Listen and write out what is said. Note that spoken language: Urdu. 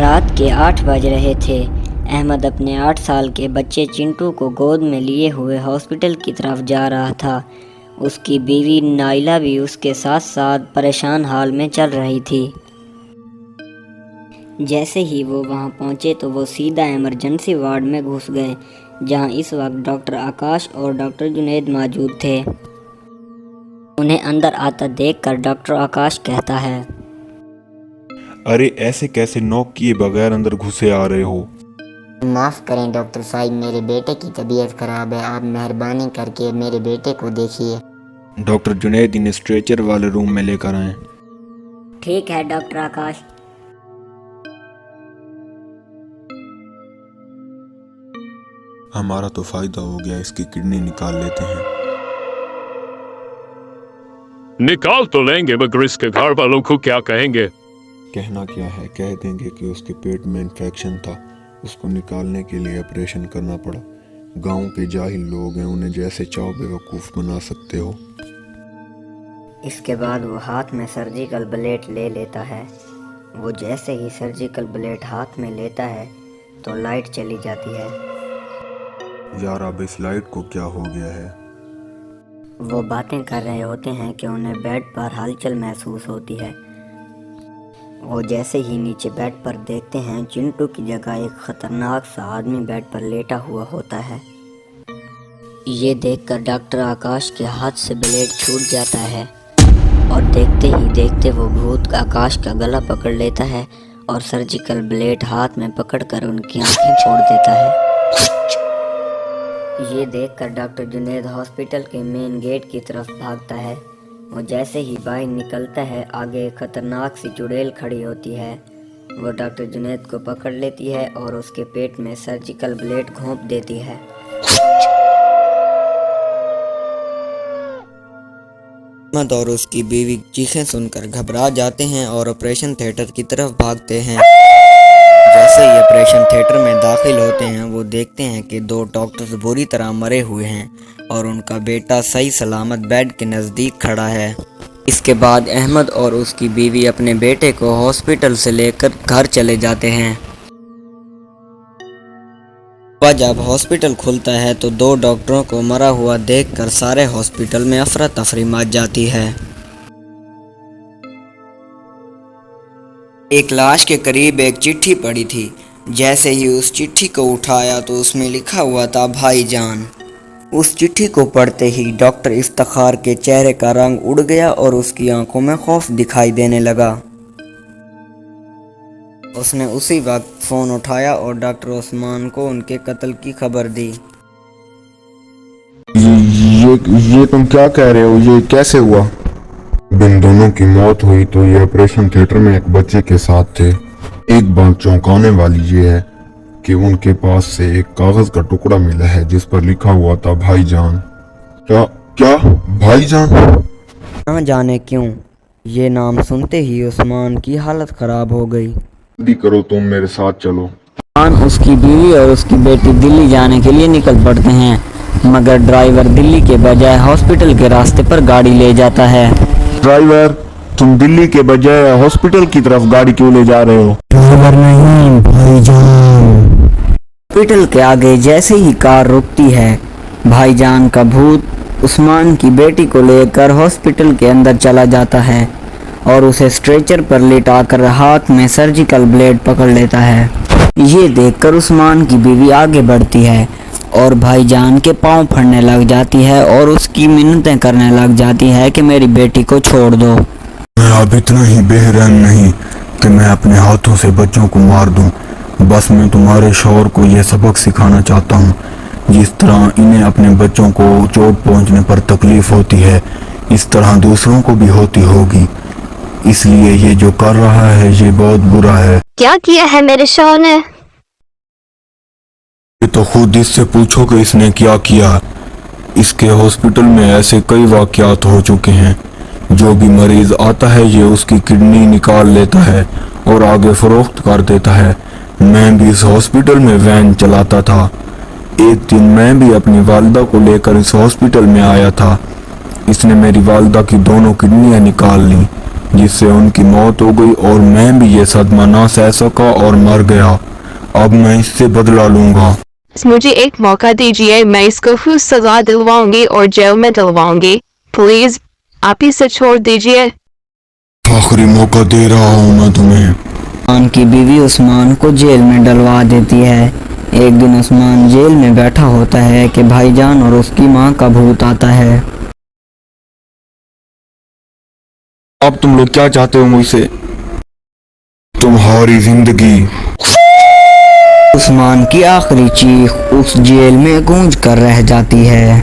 رات کے 8 بج رہے تھے۔ احمد اپنے 8 سال کے بچے چنٹو کو گود میں لیے ہوئے ہاسپٹل کی طرف جا رہا تھا۔ اس کی بیوی نائلہ بھی اس کے ساتھ ساتھ پریشان حال میں چل رہی تھی۔ جیسے ہی وہ وہاں پہنچے تو وہ سیدھا ایمرجنسی وارڈ میں گھس گئے، جہاں اس وقت ڈاکٹر آکاش اور ڈاکٹر جنید موجود تھے۔ انہیں اندر آتا دیکھ کر ڈاکٹر آکاش کہتا ہے، ارے ایسے کیسے نوک کیے بغیر اندر گھسے آ رہے ہو؟ معاف کریں ڈاکٹر صاحب، میرے بیٹے کی طبیعت خراب ہے، آپ مہربانی کر کے میرے بیٹے کو دیکھیے۔ ڈاکٹر جنید انہیں اسٹریچر والے روم میں لے کر آئیں۔ ٹھیک ہے ڈاکٹر آکاش۔ ہمارا تو فائدہ ہو گیا، اس کی کڈنی نکال لیتے ہیں۔ نکال تو لیں گے مگر اس کے گھر والوں کو کیا کہیں گے؟ کہنا کیا ہے، کہہ دیں گے کہ اس کے پیٹ میں انفیکشن تھا، اس کو نکالنے کے لیے آپریشن کرنا پڑا۔ گاؤں کے جاہل لوگ ہیں، انہیں جیسے چاہو بیوقوف بنا سکتے ہو۔ اس کے بعد وہ ہاتھ میں سرجیکل بلیڈ لے لیتا ہے۔ وہ جیسے ہی سرجیکل بلیڈ ہاتھ میں لیتا ہے تو لائٹ چلی جاتی ہے۔ یار اب اس لائٹ کو کیا ہو گیا ہے؟ وہ باتیں کر رہے ہوتے ہیں کہ انہیں بیڈ پر ہلچل محسوس ہوتی ہے۔ وہ جیسے ہی نیچے بیڈ پر دیکھتے ہیں، چنٹو کی جگہ ایک خطرناک سا آدمی بیڈ پر لیٹا ہوا ہوتا ہے۔ یہ دیکھ کر ڈاکٹر آکاش کے ہاتھ سے بلیڈ چھوٹ جاتا ہے اور دیکھتے ہی دیکھتے وہ بھوت آکاش کا گلا پکڑ لیتا ہے اور سرجیکل بلیڈ ہاتھ میں پکڑ کر ان کی آنکھیں پھوڑ دیتا ہے۔ یہ دیکھ کر ڈاکٹر جنید ہاسپٹل کے مین گیٹ کی طرف بھاگتا ہے۔ وہ جیسے ہی باہر نکلتا ہے، آگے ایک خطرناک سی چڑیل کھڑی ہوتی ہے۔ وہ ڈاکٹر جنید کو پکڑ لیتی ہے اور اس کے پیٹ میں سرجیکل بلیڈ گھونپ دیتی ہے۔ احمد اور اس کی بیوی چیخیں سن کر گھبرا جاتے ہیں اور آپریشن تھیٹر کی طرف بھاگتے ہیں۔ جیسے ہی آپریشن تھیٹر میں داخل ہوتے ہیں، وہ دیکھتے ہیں کہ 2 ڈاکٹرز بری طرح مرے ہوئے ہیں اور ان کا بیٹا صحیح سلامت بیڈ کے نزدیک کھڑا ہے۔ اس کے بعد احمد اور اس کی بیوی اپنے بیٹے کو ہاسپٹل سے لے کر گھر چلے جاتے ہیں۔ جب ہاسپٹل کھلتا ہے تو 2 ڈاکٹروں کو مرا ہوا دیکھ کر سارے ہاسپٹل میں افراتفری مچ جاتی ہے۔ ایک لاش کے قریب ایک چٹھی پڑی تھی۔ جیسے ہی اس چٹھی کو اٹھایا تو اس میں لکھا ہوا تھا بھائی جان۔ اس چٹھی کو پڑھتے ہی ڈاکٹر افتخار کے چہرے کا رنگ اڑ گیا اور اس کی آنکھوں میں خوف دکھائی دینے لگا۔ اس نے اسی وقت فون اٹھایا اور ڈاکٹر عثمان کو ان کے قتل کی خبر دی۔ یہ تم کیا کہہ رہے ہو؟ یہ کیسے ہوا؟ جن دونوں کی موت ہوئی تو یہ آپریشن تھیٹر میں ایک بچے کے ساتھ تھے۔ ایک بات چونکانے والی یہ ہے کہ ان کے پاس سے ایک کاغذ کا ٹکڑا ملا ہے جس پر لکھا ہوا تھا بھائی جان۔ کیا بھائی جان؟ نہ جانے کیوں یہ نام سنتے ہی عثمان کی حالت خراب ہو گئی۔ جلدی کرو، تم میرے ساتھ چلو۔ عثمان، اس کی بیوی اور اس کی بیٹی دلی جانے کے لیے نکل پڑتے ہیں، مگر ڈرائیور دلی کے بجائے ہاسپٹل کے راستے پر گاڑی لے جاتا ہے۔ ڈرائیور، تم دلی کے بجائے ہاسپٹل کی طرف گاڑی کیوں لے جا رہے ہو؟ ڈرائیور نہیں، بھائی جان۔ ہاسپٹل کے آگے جیسے ہی کار رکتی ہے، بھائی جان کا بھوت عثمان کی بیٹی کو لے کر ہاسپٹل کے اندر چلا جاتا ہے اور اسے اسٹریچر پر لٹا کر ہاتھ میں سرجیکل بلیڈ پکڑ لیتا ہے۔ یہ دیکھ کر عثمان کی بیوی آگے بڑھتی ہے اور بھائی جان کے پاؤں پھڑنے لگ جاتی ہے اور اس کی منتیں کرنے لگ جاتی ہے کہ میری بیٹی کو چھوڑ دو۔ میں اب اتنا ہی بے رحم نہیں کہ میں اپنے ہاتھوں سے بچوں کو مار دوں، بس میں تمہارے شوہر کو یہ سبق سکھانا چاہتا ہوں۔ جس طرح انہیں اپنے بچوں کو چوٹ پہنچنے پر تکلیف ہوتی ہے، اس طرح دوسروں کو بھی ہوتی ہوگی، اس لیے یہ جو کر رہا ہے یہ بہت برا ہے۔ کیا کیا ہے میرے شوہر نے؟ یہ تو خود اس سے پوچھو کہ اس نے کیا کیا۔ اس کے ہاسپٹل میں ایسے کئی واقعات ہو چکے ہیں، جو بھی مریض آتا ہے یہ اس کی کڈنی نکال لیتا ہے اور آگے فروخت کر دیتا ہے۔ میں بھی اس ہاسپٹل میں وین چلاتا تھا۔ ایک دن میں بھی اپنی والدہ کو لے کر اس ہاسپٹل میں آیا تھا۔ اس نے میری والدہ کی دونوں کڈنیاں نکال لیں جس سے ان کی موت ہو گئی اور میں بھی یہ صدمہ نہ سہ سکا اور مر گیا. اب میں اس سے بدلہ لوں گا. مجھے ایک موقع دیجیے, میں اس کو خوب سزا دلواؤں گی اور جیل میں ڈلواؤں گی. پلیز آپ اسے چھوڑ دیجیے. آخری موقع دے رہا ہوں میں تمہیں. عثمان کی بیوی عثمان کو جیل میں ڈلوا دیتی ہے. ایک دن عثمان جیل میں بیٹھا ہوتا ہے کہ بھائی جان اور اس کی ماں کا بھوت آتا ہے. اب تم لوگ کیا چاہتے ہو مجھ سے؟ تمہاری زندگی. عثمان کی آخری چیخ اس جیل میں گونج کر رہ جاتی ہے.